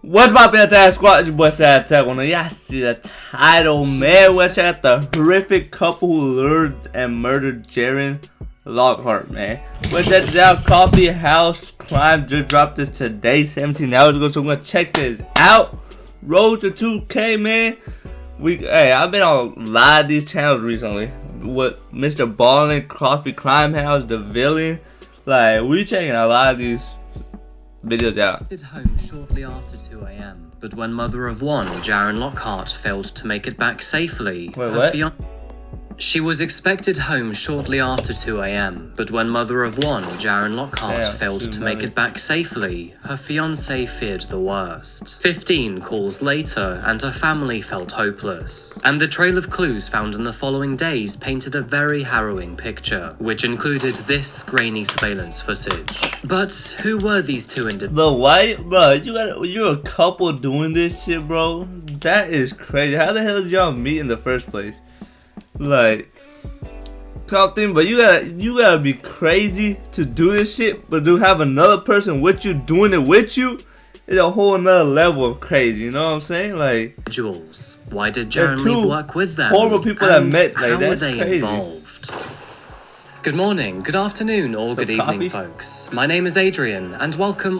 What's my SatAttack squad? It's your boy SatAttack. When y'all see the title, man, we're checking out the horrific couple who lured and murdered Jaren Lockhart, man. We're checking this out. Coffee House Crime just dropped this today, 17 hours ago. So we're gonna check this out. Road to 2K, man. I've been on a lot of these channels recently. With Mr. Ballin, Coffee Crime House, The Villain. Like, we checking a lot of these videos out. Home shortly after 2 a.m. But when mother of one, Jaren Lockhart, failed to make it back safely, she was expected home shortly after 2 a.m. But when mother of one, Jaren Lockhart, failed to make it back safely, her fiancé feared the worst. 15 calls later, and her family felt hopeless. And the trail of clues found in the following days painted a very harrowing picture, which included this grainy surveillance footage. But who were these two individuals? Bro, why? Bro, you're a couple doing this shit, bro? That is crazy. How the hell did y'all meet in the first place? Like something, but you gotta be crazy to do this shit, but to have another person with you doing it with you is a whole another level of crazy, you know what I'm saying? Like, why did Jaren leave work with them? Horrible people that met, like, how that's were they crazy. Involved? Good morning, good afternoon, or good evening, folks. My name is Adrian, and welcome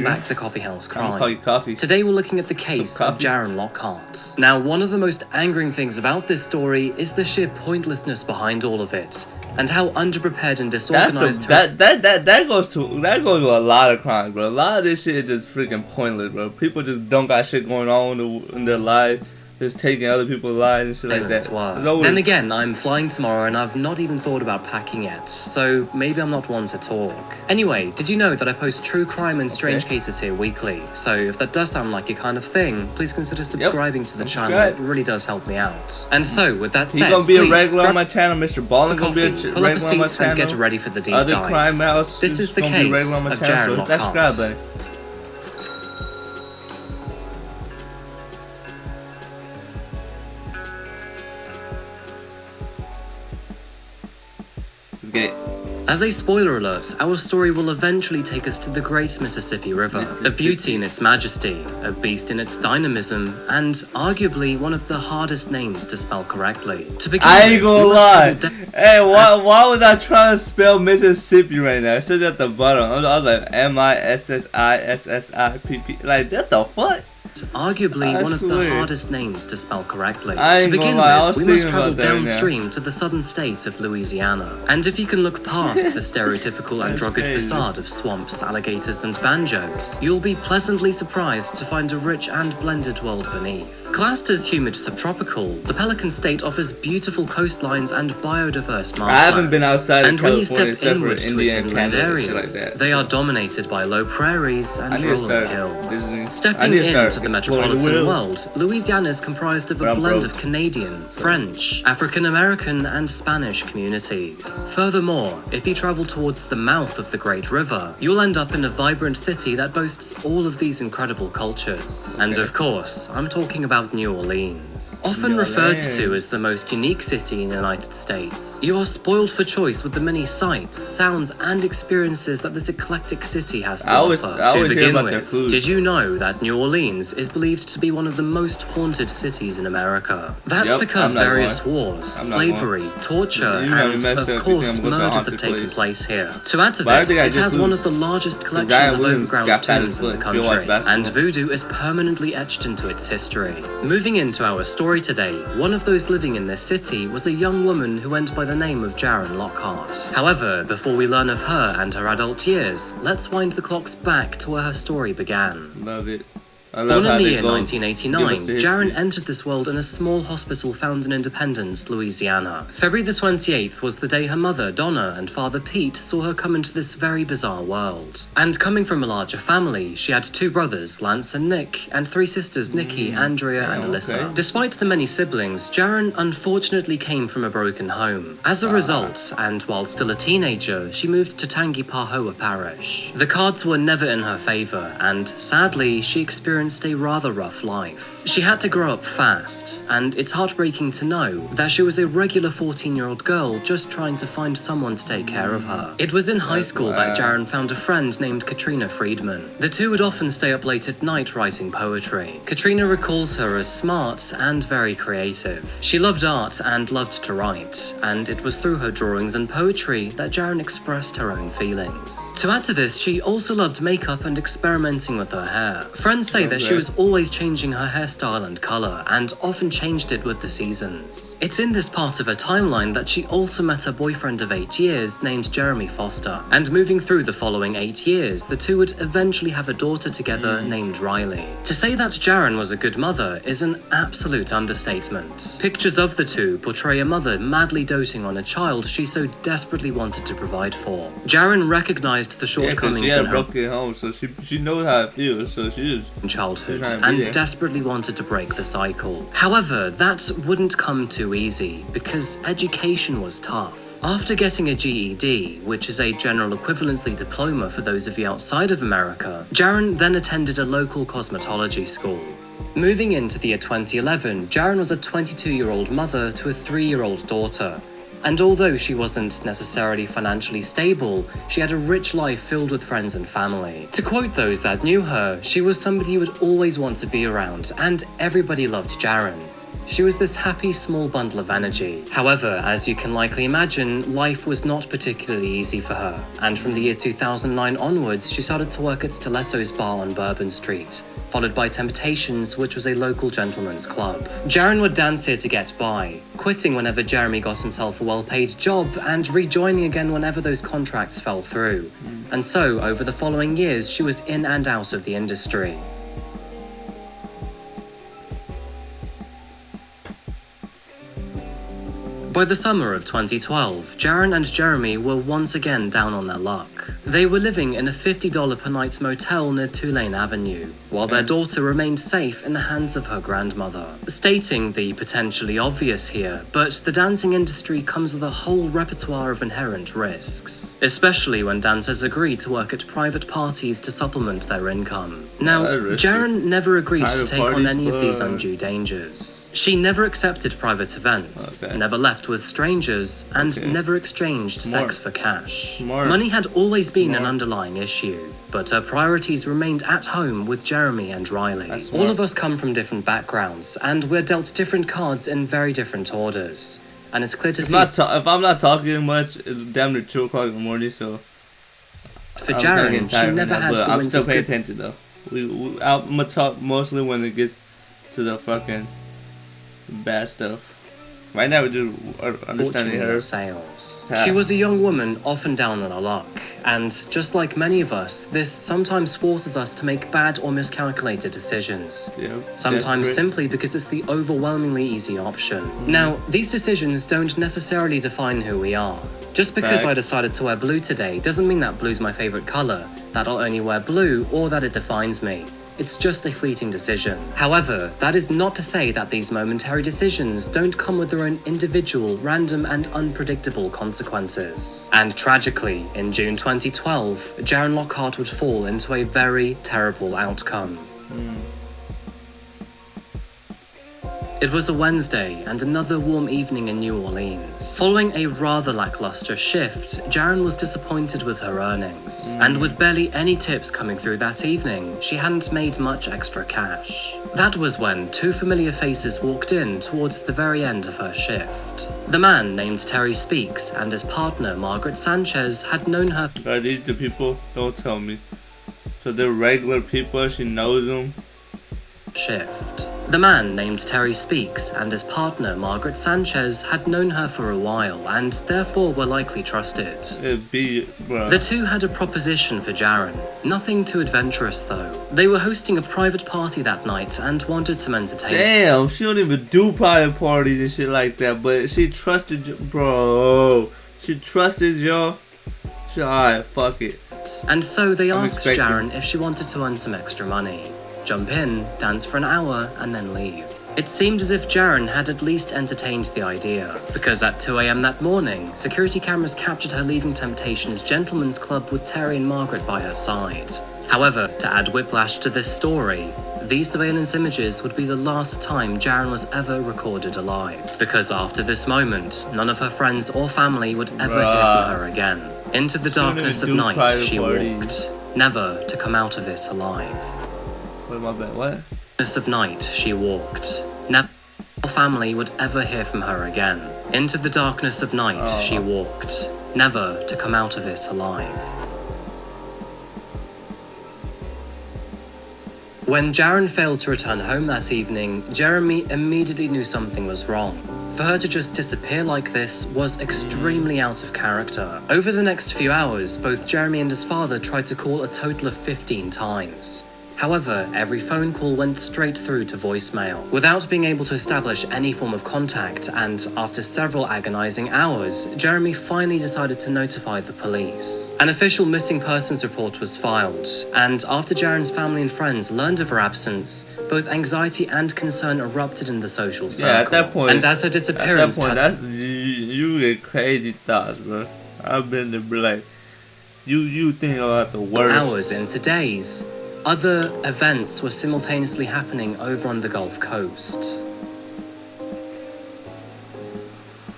back to Coffee House Crime. I'm gonna call you Coffee. Today we're looking at the case of Jaren Lockhart. Now, one of the most angering things about this story is the sheer pointlessness behind all of it, and how underprepared and disorganized. That goes to a lot of crimes, bro. A lot of this shit is just freaking pointless, bro. People just don't got shit going on in their lives. Just taking other people's lives and shit like that. Then again, I'm flying tomorrow and I've not even thought about packing yet, so maybe I'm not one to talk. Anyway, did you know that I post true crime and strange cases here weekly? So if that does sound like your kind of thing, please consider subscribing to the channel. It really does help me out. And so, with that said, he's gonna be a regular on my channel. Mr. Ballin gonna be a regular on my channel. Pull up a seat and get ready for the deep dive. Other crime house. This is the case of Jaren Lockhart. As a spoiler alert, our story will eventually take us to the Great Mississippi River, a beauty in its majesty, a beast in its dynamism, and arguably one of the hardest names to spell correctly. To begin I ain't gonna lie. Hey, why was I trying to spell Mississippi right now? It says at the bottom. I was like Mississippi. Like, what the fuck? Arguably one of the hardest names to spell correctly. To begin with, we must travel downstream to the southern state of Louisiana. And if you can look past the stereotypical androgynous facade of swamps, alligators, and banjos, you'll be pleasantly surprised to find a rich and blended world beneath. Classed as humid subtropical, the Pelican State offers beautiful coastlines and biodiverse marshlands. I haven't been outside and of when you California step inward to its inland areas, like they are dominated by low prairies and rolling hills. Stepping into the metropolitan world, Louisiana is comprised of a blend of Canadian, French, African-American, and Spanish communities. Furthermore, if you travel towards the mouth of the Great River, you'll end up in a vibrant city that boasts all of these incredible cultures. And of course, I'm talking about New Orleans. Often referred to as the most unique city in the United States, you are spoiled for choice with the many sights, sounds, and experiences that this eclectic city has to offer. To begin with, did you know that New Orleans is believed to be one of the most haunted cities in America? That's because various wars, slavery, torture, and of course murders have taken place here. To add to this, it has one of the largest collections of overground tombs in the country, and voodoo is permanently etched into its history. Moving into our story today, one of those living in this city was a young woman who went by the name of Jaren Lockhart. However, before we learn of her and her adult years, let's wind the clocks back to where her story began. Love it. Born in the year 1989, Jaren entered this world in a small hospital found in Independence, Louisiana. February the 28th was the day her mother, Donna, and father, Pete, saw her come into this very bizarre world. And coming from a larger family, she had two brothers, Lance and Nick, and three sisters, Nikki, Andrea, and Alyssa. Despite the many siblings, Jaren unfortunately came from a broken home. As a result, and while still a teenager, she moved to Tangipahoa Parish. The cards were never in her favor, and sadly, she experienced experienced a rather rough life. She had to grow up fast, and it's heartbreaking to know that she was a regular 14-year-old girl just trying to find someone to take care of her. It was in high school that Jaren found a friend named Katrina Friedman. The two would often stay up late at night writing poetry. Katrina recalls her as smart and very creative. She loved art and loved to write, and it was through her drawings and poetry that Jaren expressed her own feelings. To add to this, she also loved makeup and experimenting with her hair. Friends say that she was always changing her hairstyle and color, and often changed it with the seasons. It's in this part of her timeline that she also met her boyfriend of 8 years named Jeremy Foster, and moving through the following 8 years, the two would eventually have a daughter together named Riley. To say that Jaren was a good mother is an absolute understatement. Pictures of the two portray a mother madly doting on a child she so desperately wanted to provide for. Jaren recognized the shortcomings in her broken home, so she knows how it feels, so she is childhood and desperately wanted to break the cycle. However, that wouldn't come too easy because education was tough. After getting a GED, which is a general equivalency diploma for those of you outside of America, Jaren then attended a local cosmetology school. Moving into the year 2011, Jaren was a 22-year-old mother to a 3-year-old daughter. And although she wasn't necessarily financially stable, she had a rich life filled with friends and family. To quote those that knew her, she was somebody you would always want to be around, and everybody loved Jaren. She was this happy small bundle of energy. However, as you can likely imagine, life was not particularly easy for her, and from the year 2009 onwards, she started to work at Stiletto's bar on Bourbon Street, followed by Temptations, which was a local gentleman's club. Jaren would dance here to get by, quitting whenever Jeremy got himself a well-paid job, and rejoining again whenever those contracts fell through. And so, over the following years, she was in and out of the industry. By the summer of 2012, Jaren and Jeremy were once again down on their luck. They were living in a $50 per night motel near Tulane Avenue, while their daughter remained safe in the hands of her grandmother. Stating the potentially obvious here, but the dancing industry comes with a whole repertoire of inherent risks, especially when dancers agree to work at private parties to supplement their income. Now, Jaren never agreed to take on any of these undue dangers. She never accepted private events, never left with strangers, and never exchanged sex for cash. Money had always been an underlying issue, but her priorities remained at home with Jeremy and Riley. All of us come from different backgrounds, and we're dealt different cards in very different orders. And it's clear to see if I'm not talking much, it's damn near 2 o'clock in the morning, so for Jaren, she never had the I'm still paying attention though. I'm gonna talk mostly when it gets to the fucking bad stuff. Right now, we're just understanding her sales. She was a young woman, often down on her luck, and just like many of us, this sometimes forces us to make bad or miscalculated decisions. Sometimes simply because it's the overwhelmingly easy option. Now, these decisions don't necessarily define who we are. Just because I decided to wear blue today doesn't mean that blue's my favorite color, that I'll only wear blue, or that it defines me. It's just a fleeting decision. However, that is not to say that these momentary decisions don't come with their own individual, random, and unpredictable consequences. And tragically, in June 2012, Jaren Lockhart would fall into a very terrible outcome. It was a Wednesday and another warm evening in New Orleans. Following a rather lackluster shift, Jaren was disappointed with her earnings. And with barely any tips coming through that evening, she hadn't made much extra cash. That was when 2 familiar faces walked in towards the very end of her shift. The man named Terry Speaks and his partner Margaret Sanchez had known her. Are these the people? Don't tell me. So they're regular people, she knows them? Shift. The man named Terry Speaks and his partner Margaret Sanchez had known her for a while and therefore were likely trusted. The two had a proposition for Jaren. Nothing too adventurous though. They were hosting a private party that night and wanted some entertainment. Damn, she don't even do private parties and shit like that, but she trusted you, bro. She trusted y'all. Alright, fuck it. And so they asked Jaren if she wanted to earn some extra money. Jump in, dance for an hour, and then leave. It seemed as if Jaren had at least entertained the idea, because at 2 a.m. that morning, security cameras captured her leaving Temptations Gentlemen's Club with Terry and Margaret by her side. However, to add whiplash to this story, these surveillance images would be the last time Jaren was ever recorded alive, because after this moment, none of her friends or family would ever hear from her again. Into the darkness of night she walked, never to come out of it alive. Wait, my bad, what? Darkness of night she walked, never her family would ever hear from her again. Into the darkness of night she walked, never to come out of it alive. When Jaren failed to return home that evening, Jeremy immediately knew something was wrong. For her to just disappear like this was extremely out of character. Over the next few hours, both Jeremy and his father tried to call a total of 15 times. However, every phone call went straight through to voicemail. Without being able to establish any form of contact, and after several agonizing hours, Jeremy finally decided to notify the police. An official missing persons report was filed, and after Jaren's family and friends learned of her absence, both anxiety and concern erupted in the social circle. Yeah, at that point, and as her disappearance you get crazy thoughts, bro. I've been there, bro, like, you think about the worst. Hours into days, other events were simultaneously happening over on the Gulf Coast.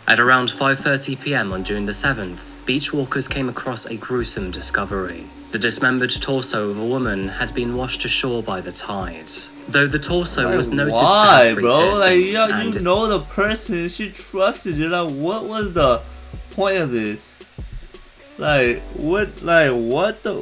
At around 5:30 p.m. on June the 7th, beachwalkers came across a gruesome discovery. The dismembered torso of a woman had been washed ashore by the tide. Though the torso was noted to have 3 bro? Like, piercings, you know the person, she trusted you. Like, what was the point of this? Like, what the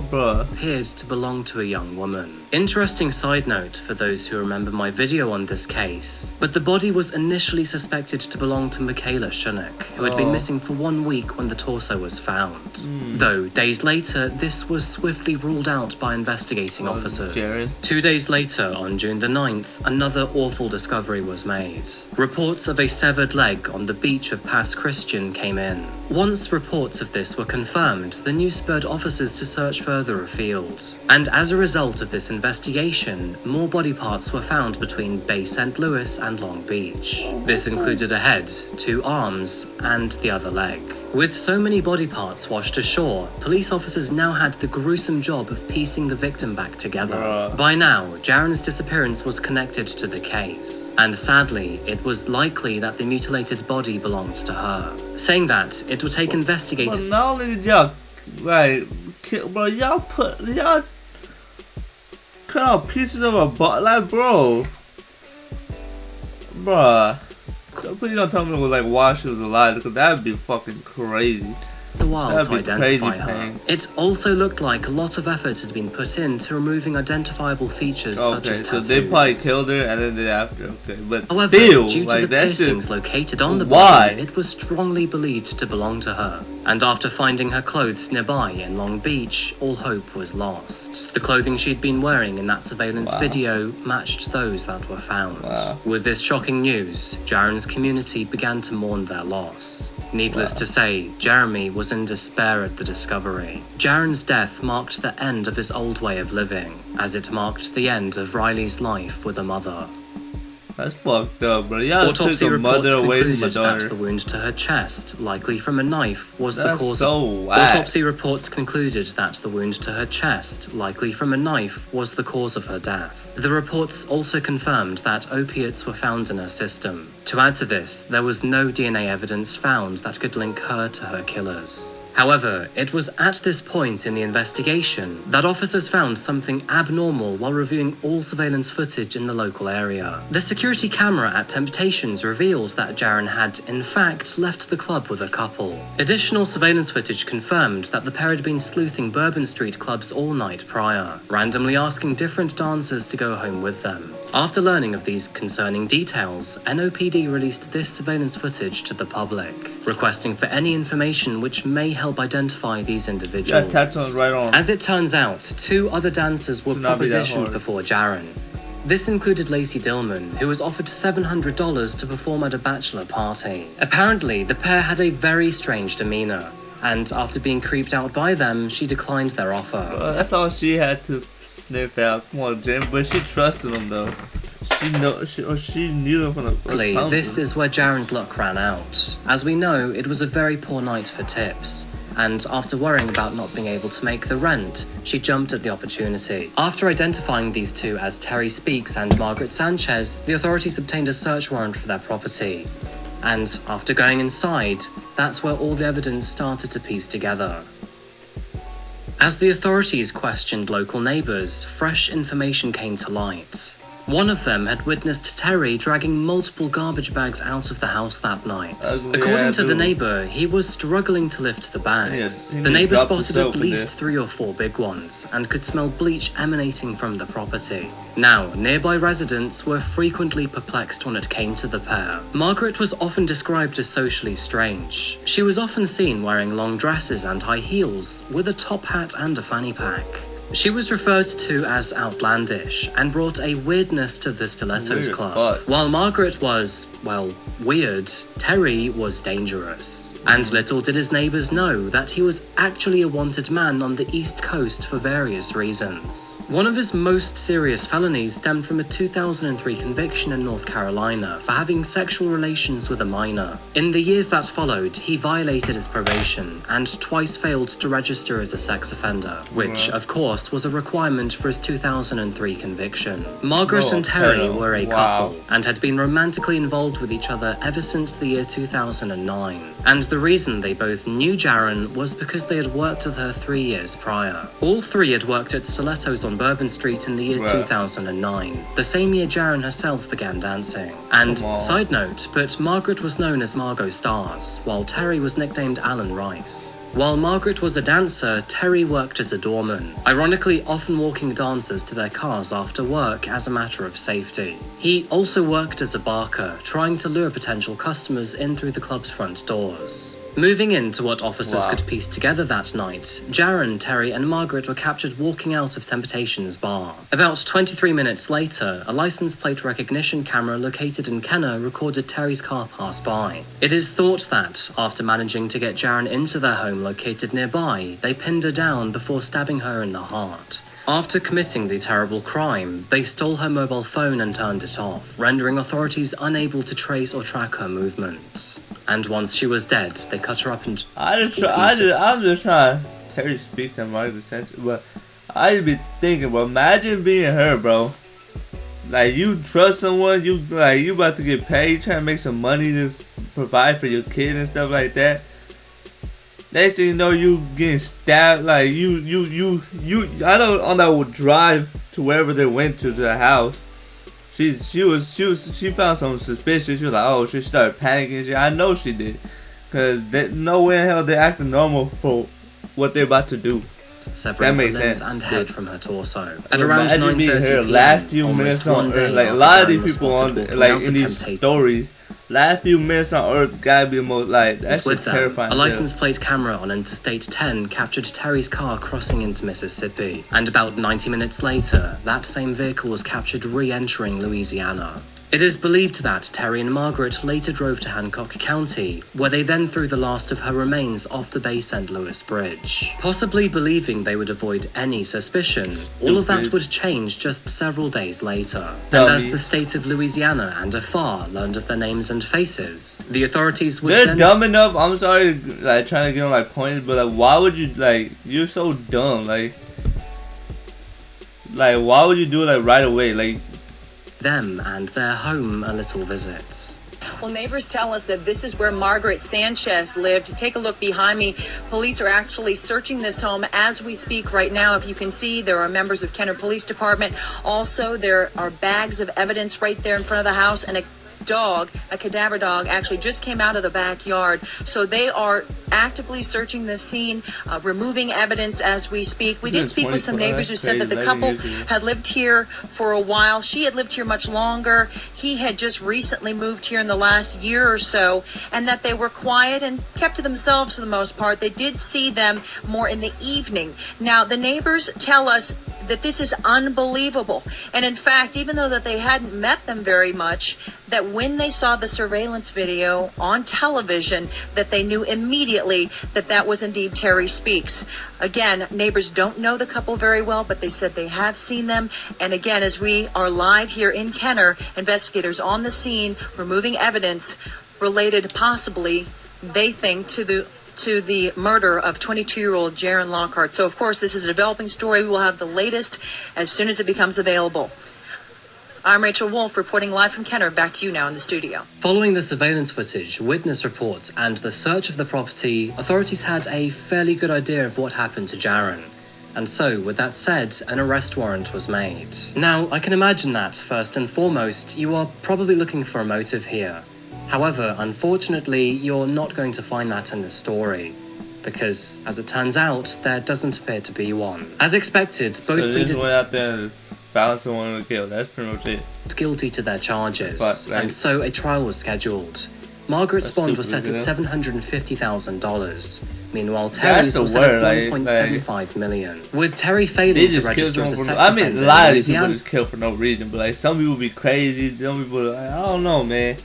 bro? Appeared to belong to a young woman. Interesting side note for those who remember my video on this case, but the body was initially suspected to belong to Michaela Shunnock, who had been missing for 1 week when the torso was found. Though, days later, this was swiftly ruled out by investigating officers. Jaren. 2 days later, on June the 9th, another awful discovery was made. Reports of a severed leg on the beach of Pass Christian came in. Once reports of this were confirmed, the news spurred officers to search further afield. And as a result of this investigation, more body parts were found between Bay St. Louis and Long Beach. This included a head, 2 arms, and the other leg. With so many body parts washed ashore, police officers now had the gruesome job of piecing the victim back together. By now, Jaren's disappearance was connected to the case, and sadly, it was likely that the mutilated body belonged to her. Saying that, it would take investigators. But not only did y'all, like, bro, y'all cut out pieces of her butt, like, bro. Bruh. Please don't tell me it was like while she was alive, because that'd be fucking crazy. The while to identify her. It also looked like a lot of effort had been put into removing identifiable features such as tattoos. So they probably killed her and then did after, okay. But however, still, due to like, the piercings located on the why? body, it was strongly believed to belong to her. And after finding her clothes nearby in Long Beach, all hope was lost. The clothing she'd been wearing in that surveillance video matched those that were found. With this shocking news, Jaren's community began to mourn their loss. Needless to say, Jeremy was in despair at the discovery. Jaren's death marked the end of his old way of living, as it marked the end of Riley's life with a mother. That's fucked up, bro. Y'all Autopsy took a mother reports away from my concluded daughter. that the wound to her chest, likely from a knife, was the cause. So whack. Autopsy reports concluded that the wound to her chest, likely from a knife, was the cause of her death. The reports also confirmed that opiates were found in her system. To add to this, there was no DNA evidence found that could link her to her killers. However, it was at this point in the investigation that officers found something abnormal while reviewing all surveillance footage in the local area. The security camera at Temptations revealed that Jaren had, in fact, left the club with a couple. Additional surveillance footage confirmed that the pair had been sleuthing Bourbon Street clubs all night prior, randomly asking different dancers to go home with them. After learning of these concerning details, NOPD released this surveillance footage to the public, requesting for any information which may help identify these individuals. Right on. As it turns out, 2 other dancers were propositioned before Jaren. This included Lacey Dillman, who was offered $700 to perform at a bachelor party. Apparently, the pair had a very strange demeanor, and after being creeped out by them, she declined their offer. That's all she had to sniff out. Come on, Jim, but she trusted him though. She knew him from the This is where Jaren's luck ran out. As we know, it was a very poor night for tips, and after worrying about not being able to make the rent, she jumped at the opportunity. After identifying these two as Terry Speaks and Margaret Sanchez, the authorities obtained a search warrant for their property. And after going inside, that's where all the evidence started to piece together. As the authorities questioned local neighbors, fresh information came to light. One of them had witnessed Terry dragging multiple garbage bags out of the house that night. According to the neighbor, he was struggling to lift the bags. The neighbor spotted at least 3 or 4 big ones and could smell bleach emanating from the property. Now, nearby residents were frequently perplexed when it came to the pair. Margaret was often described as socially strange. She was often seen wearing long dresses and high heels, with a top hat and a fanny pack. She was referred to as outlandish and brought a weirdness to the Stilettos Club. While Margaret was, well, weird, Terry was dangerous. And little did his neighbors know that he was actually a wanted man on the East Coast for various reasons. One of his most serious felonies stemmed from a 2003 conviction in North Carolina for having sexual relations with a minor. In the years that followed, he violated his probation and twice failed to register as a sex offender, which, of course, was a requirement for his 2003 conviction. Margaret and Terry were a couple and had been romantically involved with each other ever since the year 2009. And the reason they both knew Jaren was because they had worked with her 3 years prior. All three had worked at Stilettos on Bourbon Street in the year 2009, the same year Jaren herself began dancing. And, side note, but Margaret was known as Margot Stars, while Terry was nicknamed Alan Rice. While Margaret was a dancer, Terry worked as a doorman, ironically often walking dancers to their cars after work as a matter of safety. He also worked as a barker, trying to lure potential customers in through the club's front doors. Moving into what officers could piece together that night, Jaren, Terry, and Margaret were captured walking out of Temptations Bar. About 23 minutes later, a license plate recognition camera located in Kenner recorded Terry's car pass by. It is thought that, after managing to get Jaren into their home located nearby, they pinned her down before stabbing her in the heart. After committing the terrible crime, they stole her mobile phone and turned it off, rendering authorities unable to trace or track her movement. And once she was dead, they cut her up and I'm just trying. Terry Speaks and Margaret Sanchez, but I just be thinking, bro. Imagine being her, bro. Like, you trust someone, you about to get paid, trying to make some money to provide for your kid and stuff like that. Next thing you know, you getting stabbed. Like I don't on that drive to wherever they went to the house. She found something suspicious. She was like, oh, she started panicking. I know she did, cause no way in hell they acting normal for what they're about to do. Severing her limbs and head from her torso. At around 9:30 p.m., last few minutes on Earth, like a lot of these people on, like in these stories, last few minutes on Earth gotta be the most, like, that's just terrifying. A license plate camera on Interstate 10 captured Terry's car crossing into Mississippi, and about 90 minutes later, that same vehicle was captured re-entering Louisiana. It is believed that Terry and Margaret later drove to Hancock County, where they then threw the last of her remains off the Bay St. Louis Bridge. Possibly believing they would avoid any suspicion, all of that would change just several days later. And as the state of Louisiana and afar learned of their names and faces, the authorities would They're dumb enough, I'm sorry, like, trying to get on, like, pointed, but, like, why would you, like, you're so dumb, like, why would you do it, like, right away, like, them and their home a little visit. Well, neighbors tell us that this is where Margaret Sanchez lived. Take a look behind me. Police are actually searching this home as we speak right now. If you can see, there are members of Kenner Police Department. Also, there are bags of evidence right there in front of the house, and a cadaver dog actually just came out of the backyard. So they are actively searching the scene, removing evidence as we speak. We did speak with some neighbors who said that the couple had lived here for a while. She had lived here much longer. He had just recently moved here in the last year or so, and that they were quiet and kept to themselves for the most part. They did see them more in the evening. Now, the neighbors tell us that this is unbelievable. And in fact, even though that they hadn't met them very much, that when they saw the surveillance video on television, that they knew immediately that that was indeed Terry Speaks. Again, neighbors don't know the couple very well, but they said they have seen them. And again, as we are live here in Kenner, investigators on the scene removing evidence related possibly, they think, to the to the murder of 22-year-old Jaren Lockhart. So, of course, this is a developing story. We will have the latest as soon as it becomes available. I'm Rachel Wolf reporting live from Kenner. Back to you now in the studio. Following the surveillance footage, witness reports, and the search of the property, authorities had a fairly good idea of what happened to Jaren. And so, with that said, an arrest warrant was made. Now, I can imagine that, first and foremost, you are probably looking for a motive here. However, unfortunately, you're not going to find that in this story. Because, as it turns out, there doesn't appear to be one. As expected, both pleaded someone to kill. That's pretty much it. Guilty to their charges, and so a trial was scheduled. Margaret's bond was set at $750,000. Meanwhile, Terry's was set at $1.75 million. With Terry failing to register as a sex offender in Louisiana. People just kill for no reason, but like some people be crazy. Some people, like, I don't know, man.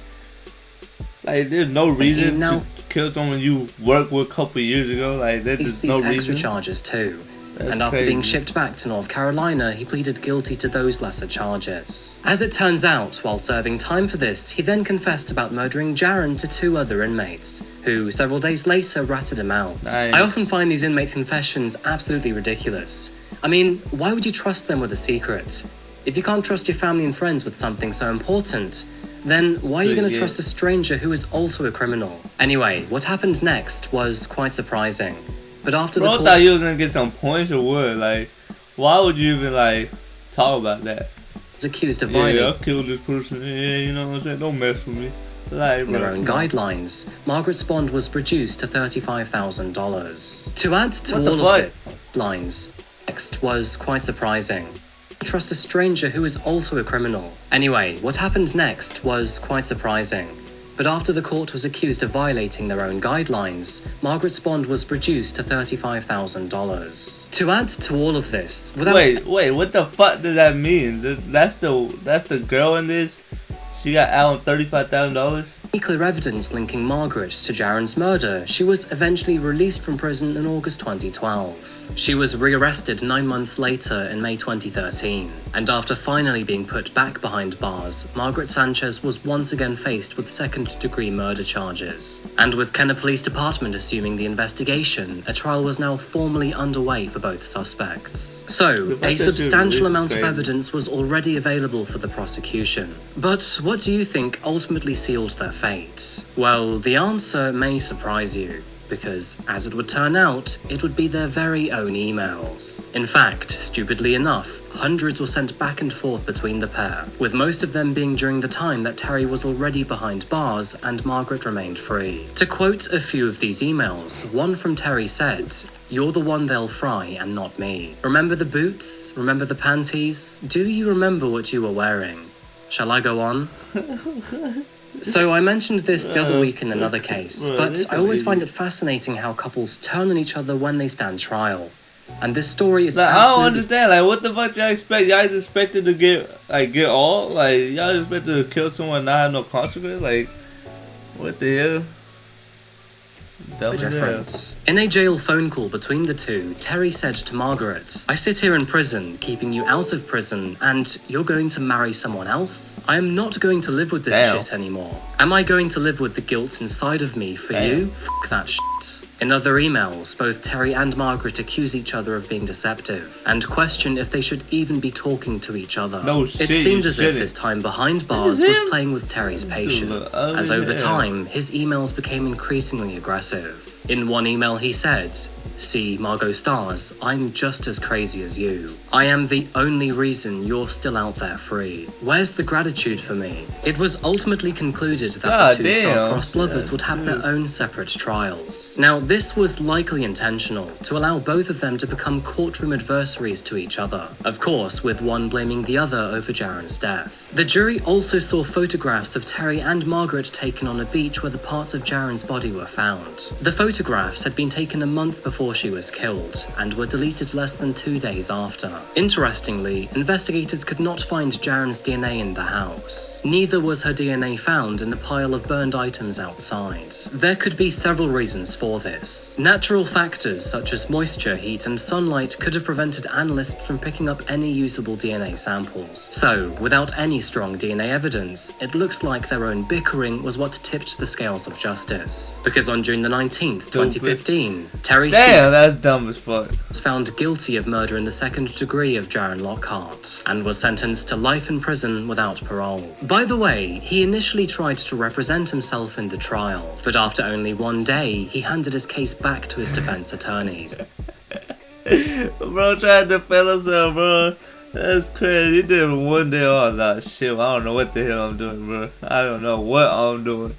Like there's no reason to kill someone you worked with a couple years ago. Like there's just no reason. Extra charges too. That's and after being shipped back to North Carolina, he pleaded guilty to those lesser charges. As it turns out, while serving time for this, he then confessed about murdering Jaren to 2 other inmates, who several days later ratted him out. Nice. I often find these inmate confessions absolutely ridiculous. I mean, why would you trust them with a secret? If you can't trust your family and friends with something so important, then why are you going to trust a stranger who is also a criminal? Anyway, what happened next was quite surprising. But after the court, I thought you was gonna get some points or what? Like, why would you even like talk about that? Was accused of violating. Yeah, I killed this person. Yeah, you know what I'm saying? Don't mess with me. Like, their own guidelines. Margaret's bond was reduced to $35,000. To add to all of it, lines next was quite surprising. Trust a stranger who is also a criminal. Anyway, what happened next was quite surprising. But after the court was accused of violating their own guidelines, Margaret's bond was reduced to $35,000. To add to all of this, wait, what the fuck does that mean? That's the girl in this? She got out on $35,000? Clear evidence linking Margaret to Jaren's murder, she was eventually released from prison in August 2012. She was rearrested 9 months later in May 2013, and after finally being put back behind bars, Margaret Sanchez was once again faced with second-degree murder charges. And with Kenner Police Department assuming the investigation, a trial was now formally underway for both suspects. So, a substantial amount of evidence was already available for the prosecution. But what do you think ultimately sealed their fate? Well, the answer may surprise you, because, as it would turn out, it would be their very own emails. In fact, stupidly enough, hundreds were sent back and forth between the pair, with most of them being during the time that Terry was already behind bars and Margaret remained free. To quote a few of these emails, one from Terry said, "You're the one they'll fry and not me. Remember the boots? Remember the panties? Do you remember what you were wearing? Shall I go on?" So I mentioned this the other week in another case, but I always find it fascinating how couples turn on each other when they stand trial. And this story is I don't understand, like what the fuck y'all expect? Y'all expected to get all? Like y'all expected to kill someone and not have no consequence? Like what the hell? Different. In a jail phone call between the two, Terry said to Margaret, "I sit here in prison, keeping you out of prison, and you're going to marry someone else? I am not going to live with this shit anymore. Am I going to live with the guilt inside of me for you? Fuck that shit." In other emails, both Terry and Margaret accuse each other of being deceptive, and question if they should even be talking to each other. No shit, it seemed as if his time behind bars was playing with Terry's patience, as over time, his emails became increasingly aggressive. In one email he said, "See, Margot Stars, I'm just as crazy as you. I am the only reason you're still out there free. Where's the gratitude for me?" It was ultimately concluded that the two star-crossed lovers would have their own separate trials. Now, this was likely intentional, to allow both of them to become courtroom adversaries to each other. Of course, with one blaming the other over Jaren's death. The jury also saw photographs of Terry and Margaret taken on a beach where the parts of Jaren's body were found. The photographs had been taken a month before before she was killed and were deleted less than 2 days after. Interestingly, investigators could not find Jaren's DNA in the house. Neither was her DNA found in the pile of burned items outside. There could be several reasons for this. Natural factors such as moisture, heat, and sunlight could have prevented analysts from picking up any usable DNA samples. So, without any strong DNA evidence, it looks like their own bickering was what tipped the scales of justice. Because on June the 19th, 2015, Terry Damn, that's dumb as fuck. was found guilty of murder in the second degree of Jaren Lockhart and was sentenced to life in prison without parole. By the way, he initially tried to represent himself in the trial, but after only 1 day, he handed his case back to his defense attorneys. Bro, trying to defend himself, bro. That's crazy. He did it 1 day. Oh, nah, shit. I don't know what the hell I'm doing, bro. I don't know what I'm doing.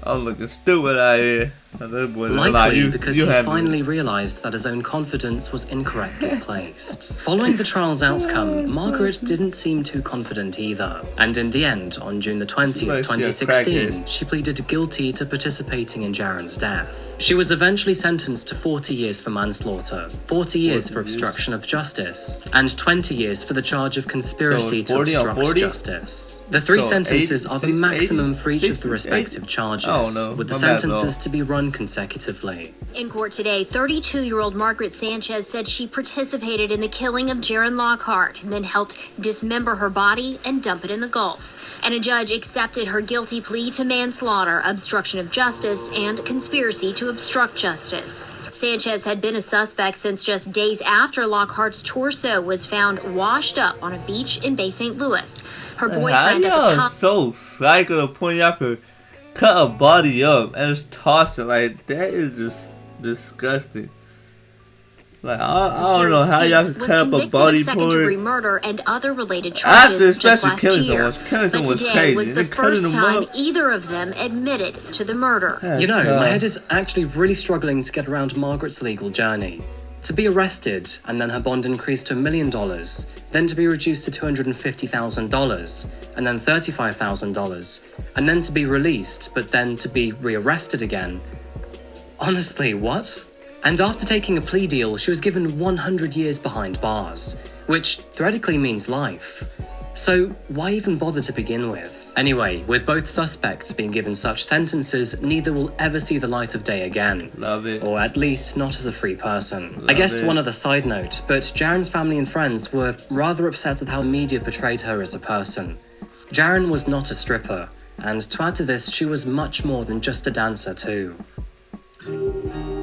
I'm looking stupid out here. Likely because he finally realised that his own confidence was incorrectly placed. Following the trial's outcome, Margaret didn't seem too confident either. And in the end, on June the 20th, 2016, she pleaded guilty to participating in Jaren's death. She was eventually sentenced to 40 years for manslaughter, 40 years for obstruction of justice, and 20 years for the charge of conspiracy to obstruct justice. The three sentences are the maximum for each of the respective charges, with the sentences to be run consecutively. In court today, 32-year-old Margaret Sanchez said she participated in the killing of Jaren Lockhart and then helped dismember her body and dump it in the Gulf. And a judge accepted her guilty plea to manslaughter, obstruction of justice, and conspiracy to obstruct justice. Sanchez had been a suspect since just days after Lockhart's torso was found washed up on a beach in Bay St. Louis. Her boyfriend at the time. So psycho to the point y'all could cut a body up and just toss it. Like, that is just disgusting. Like, I don't know how y'all could cut up a body second-degree murder and other related charges just last year. But today was the first time either of them admitted to the murder. You know, my head is actually really struggling to get around Margaret's legal journey. To be arrested, and then her bond increased to $1 million, then to be reduced to $250,000, and then $35,000, and then to be released, but then to be rearrested again. Honestly, what? And after taking a plea deal, she was given 100 years behind bars, which theoretically means life. So why even bother to begin with? Anyway, with both suspects being given such sentences, neither will ever see the light of day again. Love it. Or at least not as a free person. I guess one other side note, but Jaren's family and friends were rather upset with how the media portrayed her as a person. Jaren was not a stripper, and to add to this, she was much more than just a dancer too.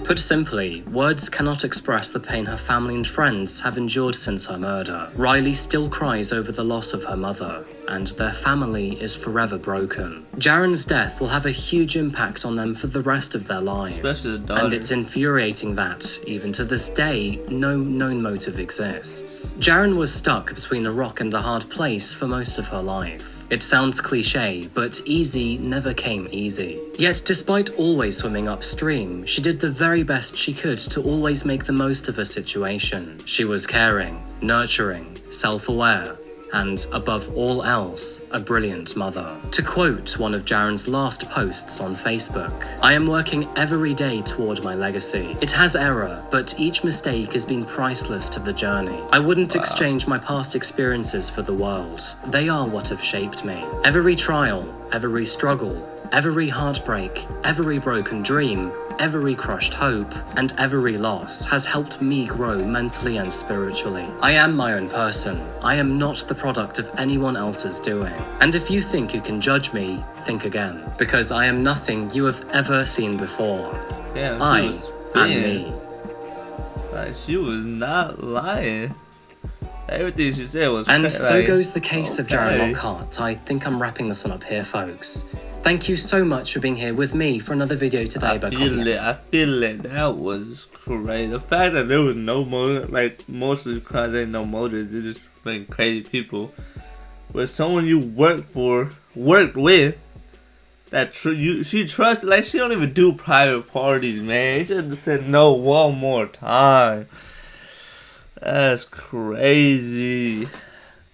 Put simply, words cannot express the pain her family and friends have endured since her murder. Riley still cries over the loss of her mother, and their family is forever broken. Jaren's death will have a huge impact on them for the rest of their lives. And it's infuriating that, even to this day, no known motive exists. Jaren was stuck between a rock and a hard place for most of her life. It sounds cliche, but easy never came easy. Yet despite always swimming upstream, she did the very best she could to always make the most of her situation. She was caring, nurturing, self-aware, and above all else, a brilliant mother. To quote one of Jaren's last posts on Facebook, "I am working every day toward my legacy. It has error, but each mistake has been priceless to the journey. I wouldn't exchange my past experiences for the world. They are what have shaped me. Every trial, every struggle, every heartbreak, every broken dream, every crushed hope, and every loss has helped me grow mentally and spiritually. I am my own person. I am not the product of anyone else's doing. And if you think you can judge me, think again. Because I am nothing you have ever seen before. Damn, I am me." Like, she was not lying. Everything she said was And so goes the case of Jaren Lockhart. I think I'm wrapping this one up here, folks. Thank you so much for being here with me for another video today. I feel it. That was crazy. The fact that there was no motive, like most of the crimes ain't no motives. They're just fucking crazy people. But someone you worked with, that she trusted. Like, she don't even do private parties, man. She just said no one more time. That's crazy.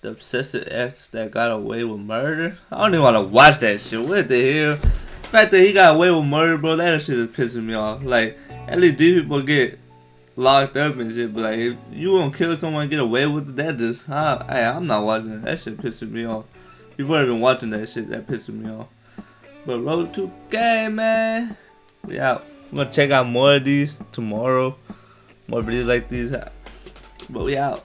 The obsessive ex that got away with murder. I don't even want to watch that shit. What the hell? The fact that he got away with murder, bro, that shit is pissing me off. Like, at least these people get locked up and shit. But like, if you gonna kill someone and get away with it, that just, I'm not watching that. That shit pissing me off. Before even watching that shit, that pissing me off. But Road 2K, man. We out. I'm gonna check out more of these tomorrow. More videos like these. But we out.